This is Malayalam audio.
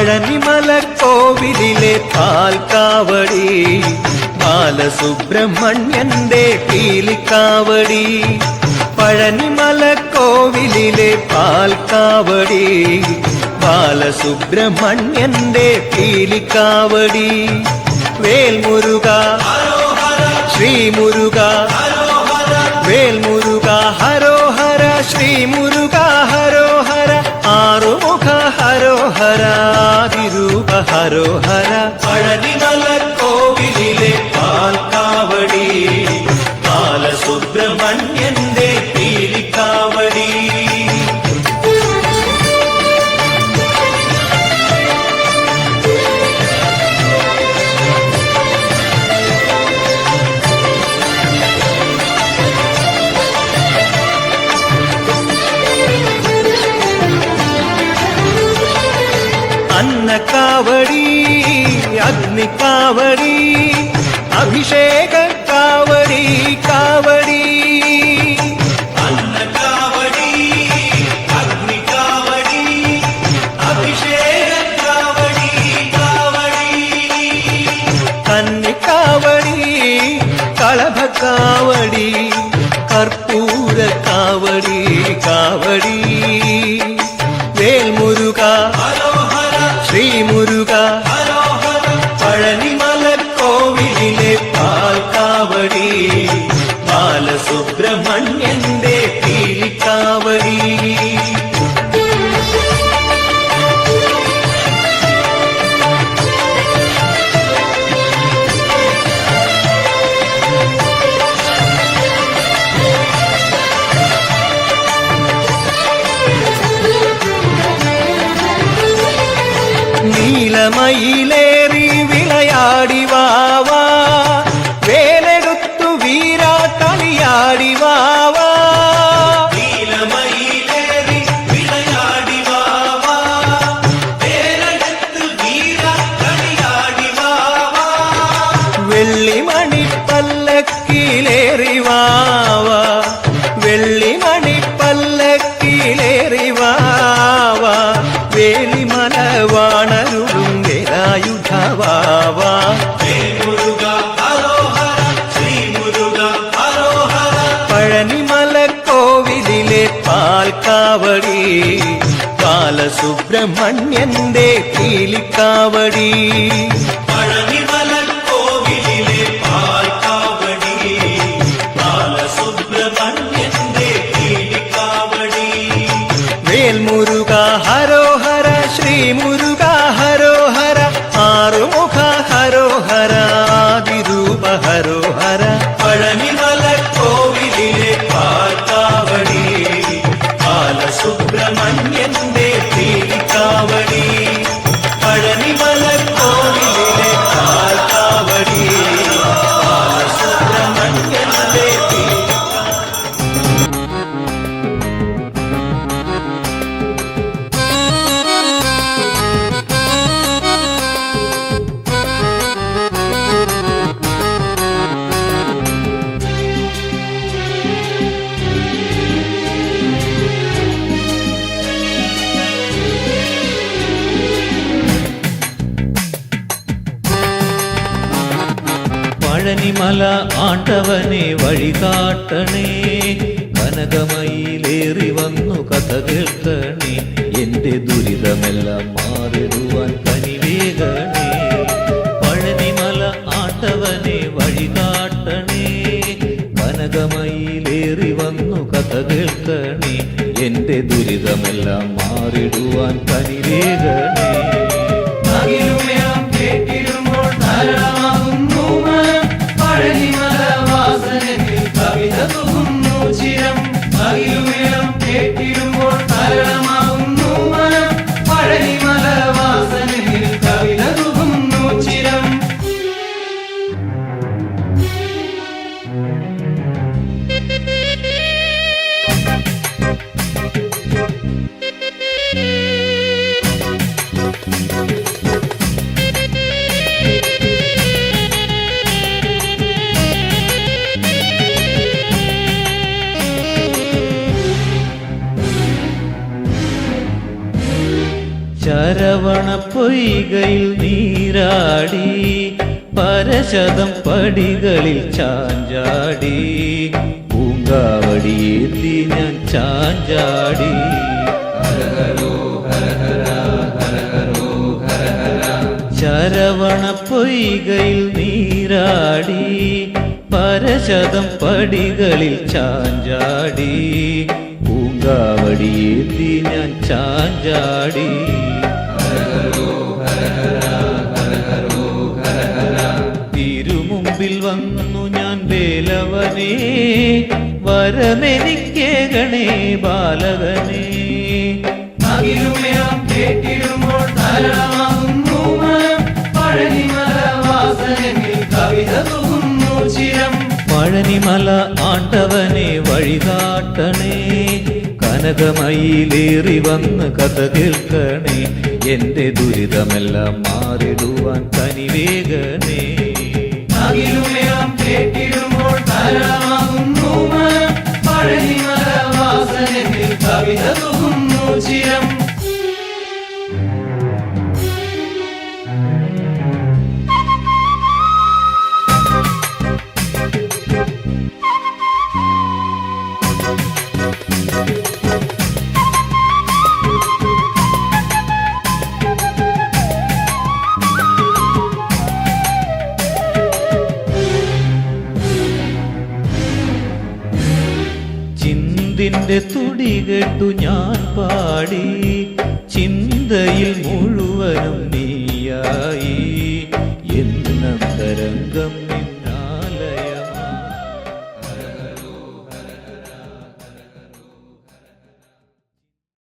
പഴനിമലക്കോവിലിലെ പാൽക്കാവടി, ബാലസുബ്രഹ്മണ്യന്റെ പീലിക്കാവടി. പഴനിമലക്കോവിലിലെ പാൽക്കാവടി, ബാലസുബ്രഹ്മണ്യന്റെ പീലിക്കാവടി. വേൽമുരുക ശ്രീമുരുക, വേൽമുരുക ഹരോഹര, ശ്രീമുരുക ഹരോഹര, ആറുമുഖ ഹരോഹര, ആദിരൂപ ഹരോഹര. പഴനിമലക്കോവിലിലെ പാൽക്കാവടി, ബാലസുബ്രഹ്മണ്യന്റെ പീലിക്കാവടി. അന്നക്കാവടി, അഗ്നിക്കാവടി, അഭിഷേക കാവടി, കാവടി. അന്നക്കാവടി, അഗ്നിക്കാവടി, അഭിഷേക കാവടി, കാവടി. കന്നിക്കാവടി, കളഭക്കാവടി, കർപ്പൂര കാവടി, കാവടി. വേൽമുരുക ശ്രീമുരുക, പഴനിമലക്കോവിലിലെ പാൽക്കാവടി, ബാലസുബ്രഹ്മണ്യന്റെ പീലിക്കാവടി. നീലമയിലേറി വിളയാടി വാവാ, വേലെടുത്തു വീരാ കളിയാടി വാവാ. നീലമയിലേറി വിളയാടി വാവാ, വേലെടുത്തു വീരാ കളിയാടി വാവാ. വെള്ളിമണിപ്പല്ലക്കിലേറി വാവാ, വെള്ളിമണിപ്പല്ലക്കിലേറി വാവാ. വേലിമല വാണരുളും വേലായുധവാവാ. പഴനിമലക്കോവിലിലെ പാൽക്കാവടി, ബാലസുബ്രഹ്മണ്യന്റെ പീലിക്കാവടി. പഴനിമലക്കോവിലിലെ പാൽക്കാവടി, ബാലസുബ്രഹ്മണ്യന്റെ പീലിക്കാവടി. വേൽമുരുക ഹരോഹര, ശ്രീമുരുക ഹരോഹര, ആറുമുഖ ഹരോഹര, ആദിരൂപ ഹരോഹര. പഴനിമലക്കോവിലിലെ പാൽക്കാവടി, ബാലസുബ്രഹ്മണ്യന്റെ പീലിക്കാവടി. പഴനിമലക്കോവിലിലെ പാൽക്കാവടി, ബാലസുബ്രഹ്മണ്യന്റെ പഴനിമല ആണ്ടവനെ വഴികാട്ടണേ, കനകമയിലേറി വന്നു കഥ കേൾക്കണേ. എന്റെ ദുരിതമെല്ലാം മാറിടുവാൻ കനിവേകണേ. പഴനിമല ആണ്ടവനെ വഴികാട്ടണേ, കനകമയിലേറി വന്നു കഥ കേൾക്കണേ. എന്റെ ദുരിതമെല്ലാം മാറിടുവാൻ കനിവേകണേ. പഴനിമല വാസനയിൽ കവിത തുകുന്നു ചിരം, അകിലുമേളം കേട്ടിടുമ്പോൾ തരളമാകുന്നു മനം. പഴനിമല വാസനയിൽ കവിത തുകുന്നു ചിരം. ചരവണപ്പൊയ്കയിലെ പൊയ്കയിൽ നീരാടി പരശതം പടികളിൽ ചാഞ്ചാടി പൂങ്കാവടിയേന്തി ഞാൻ ചാഞ്ചാടി ശരവണ പൊയ്കയിൽ നീരാടി പരശതം പടികളിൽ ചാഞ്ചാടി പൂങ്കാവടിയേന്തി ഞാൻ ചാഞ്ചാടി തിരുമുമ്പിൽ വന്നു ഞാൻ വേലവനേ വരമെനിക്കേകണേ ബാലകനേ അകിലുമേളം കേട്ടിടുമ്പോൾ താരളമാകുന്നു മനം പഴനിമല വാസനയിൽ കവിത തൂകുന്നു ചിരം പഴനിമല ആണ്ടവനെ വഴികാട്ടണേ കനകമയിലേറി വന്ന് കഥ കേൾക്കണേ എന്റെ ദുരിതമെല്ലാം മാറിടുവാൻ കനിവേഗനേ അകിലുമേളം കേട്ടിടുമ്പോൾ താരളമാകുന്നു മനം പഴനിമല വാസനയിൽ കവിത തൂകുന്നു ചിരം ചിന്തിന്റെ തുടി കേട്ടു ഞാൻ പാടി ചിന്തയിൽ